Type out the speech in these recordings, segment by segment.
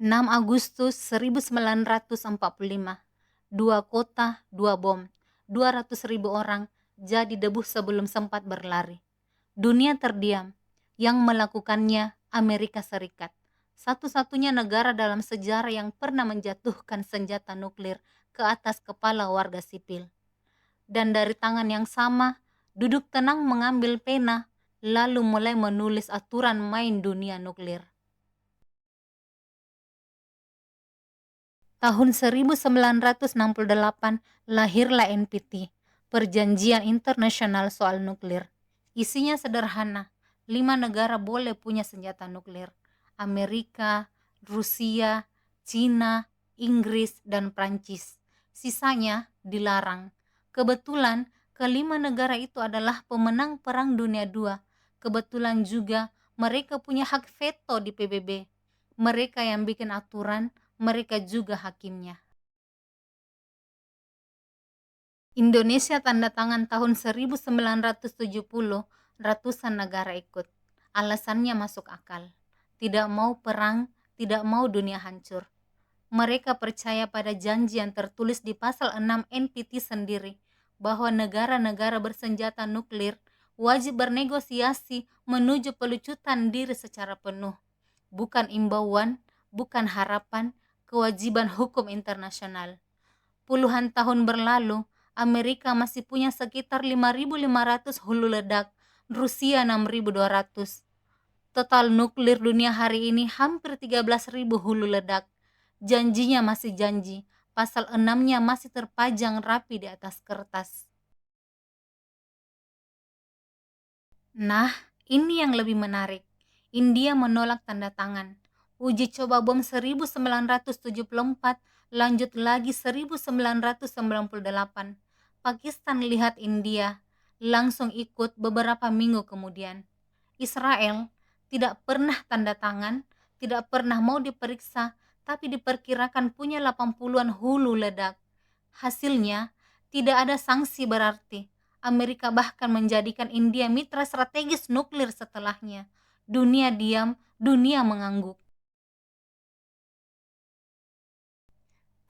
6 Agustus 1945, 2 kota, 2 bom, 200.000 orang jadi debu sebelum sempat berlari. Dunia terdiam, yang melakukannya Amerika Serikat, satu-satunya negara dalam sejarah yang pernah menjatuhkan senjata nuklir ke atas kepala warga sipil. Dan dari tangan yang sama, duduk tenang mengambil pena, lalu mulai menulis aturan main dunia nuklir. Tahun 1968 lahirlah NPT, Perjanjian Internasional Soal Nuklir. Isinya sederhana, 5 negara boleh punya senjata nuklir. Amerika, Rusia, Cina, Inggris, dan Prancis. Sisanya dilarang. Kebetulan, kelima negara itu adalah pemenang Perang Dunia II. Kebetulan juga mereka punya hak veto di PBB. Mereka yang bikin aturan, mereka juga hakimnya. Indonesia tanda tangan tahun 1970, ratusan negara ikut. Alasannya masuk akal. Tidak mau perang, tidak mau dunia hancur. Mereka percaya pada janji yang tertulis di pasal 6 NPT sendiri, bahwa negara-negara bersenjata nuklir wajib bernegosiasi menuju pelucutan diri secara penuh. Bukan imbauan, bukan harapan, kewajiban hukum internasional. Puluhan tahun berlalu, Amerika masih punya sekitar 5.500 hulu ledak, Rusia 6.200. Total nuklir dunia hari ini hampir 13.000 hulu ledak. Janjinya masih janji, pasal 6-nya masih terpajang rapi di atas kertas. Nah, ini yang lebih menarik. India menolak tanda tangan. Uji coba bom 1974, lanjut lagi 1998. Pakistan lihat India, langsung ikut beberapa minggu kemudian. Israel tidak pernah tanda tangan, tidak pernah mau diperiksa, tapi diperkirakan punya 80-an hulu ledak. Hasilnya, tidak ada sanksi berarti. Amerika bahkan menjadikan India mitra strategis nuklir setelahnya. Dunia diam, dunia mengangguk.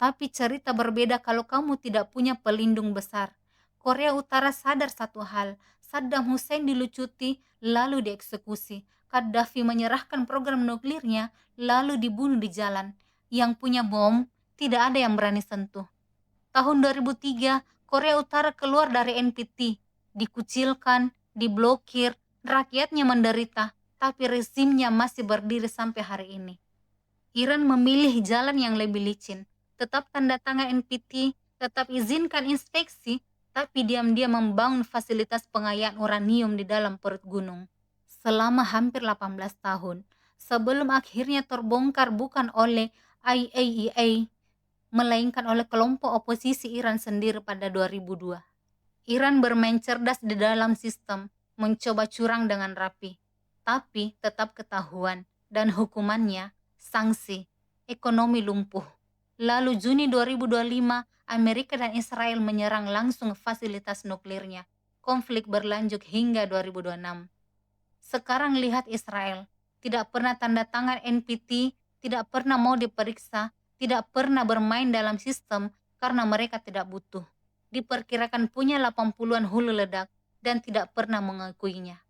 Tapi cerita berbeda kalau kamu tidak punya pelindung besar. Korea Utara sadar satu hal, Saddam Hussein dilucuti lalu dieksekusi. Gaddafi menyerahkan program nuklirnya lalu dibunuh di jalan. Yang punya bom tidak ada yang berani sentuh. Tahun 2003, Korea Utara keluar dari NPT, dikucilkan, diblokir, rakyatnya menderita, tapi rezimnya masih berdiri sampai hari ini. Iran memilih jalan yang lebih licin, tetap tanda tangan NPT, tetap izinkan inspeksi, tapi diam-diam membangun fasilitas pengayaan uranium di dalam perut gunung. Selama hampir 18 tahun, sebelum akhirnya terbongkar bukan oleh IAEA, melainkan oleh kelompok oposisi Iran sendiri pada 2002. Iran bermain cerdas di dalam sistem, mencoba curang dengan rapi, tapi tetap ketahuan, dan hukumannya sanksi, ekonomi lumpuh. Lalu Juni 2025, Amerika dan Israel menyerang langsung fasilitas nuklirnya. Konflik berlanjut hingga 2026. Sekarang lihat Israel, tidak pernah tanda tangan NPT, tidak pernah mau diperiksa, tidak pernah bermain dalam sistem karena mereka tidak butuh. Diperkirakan punya 80-an hulu ledak dan tidak pernah mengakuinya.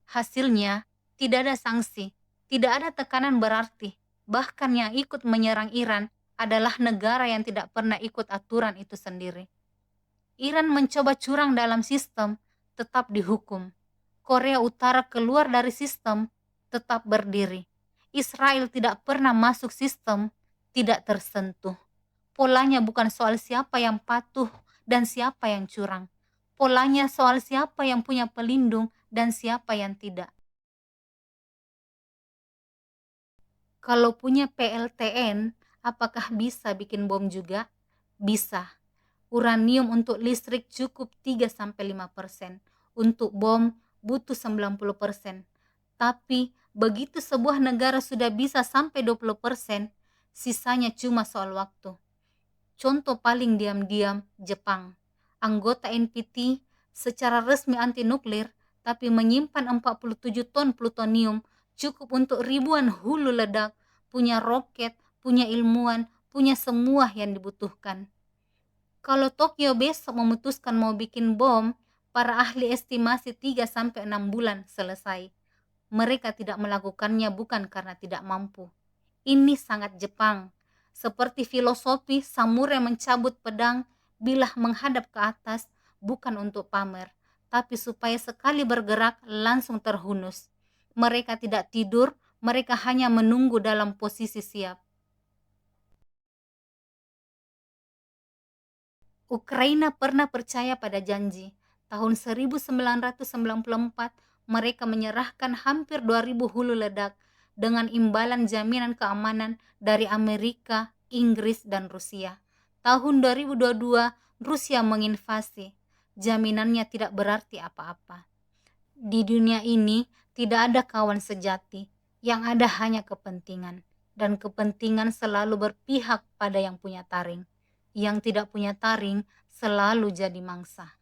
Hasilnya, tidak ada sanksi, tidak ada tekanan berarti. Bahkan yang ikut menyerang Iran adalah negara yang tidak pernah ikut aturan itu sendiri. Iran mencoba curang dalam sistem, tetap dihukum. Korea Utara keluar dari sistem, tetap berdiri. Israel tidak pernah masuk sistem, tidak tersentuh. Polanya bukan soal siapa yang patuh dan siapa yang curang. Polanya soal siapa yang punya pelindung dan siapa yang tidak. Kalau punya PLTN, apakah bisa bikin bom juga? Bisa. Uranium untuk listrik cukup 3-5%. Untuk bom butuh 90%. Tapi begitu sebuah negara sudah bisa sampai 20%, sisanya cuma soal waktu. Contoh paling diam-diam, Jepang. Anggota NPT secara resmi anti nuklir, tapi menyimpan 47 ton plutonium, cukup untuk ribuan hulu ledak, punya roket, punya ilmuwan, punya semua yang dibutuhkan. Kalau Tokyo besok memutuskan mau bikin bom, para ahli estimasi 3 sampai 6 bulan selesai. Mereka tidak melakukannya bukan karena tidak mampu. Ini sangat Jepang. Seperti filosofi samurai mencabut pedang bila menghadap ke atas, bukan untuk pamer, tapi supaya sekali bergerak langsung terhunus. Mereka tidak tidur, mereka hanya menunggu dalam posisi siap. Ukraina pernah percaya pada janji. Tahun 1994, mereka menyerahkan hampir 2.000 hulu ledak dengan imbalan jaminan keamanan dari Amerika, Inggris, dan Rusia. Tahun 2022, Rusia menginvasi. Jaminannya tidak berarti apa-apa. Di dunia ini tidak ada kawan sejati, yang ada hanya kepentingan, dan kepentingan selalu berpihak pada yang punya taring. Yang tidak punya taring selalu jadi mangsa.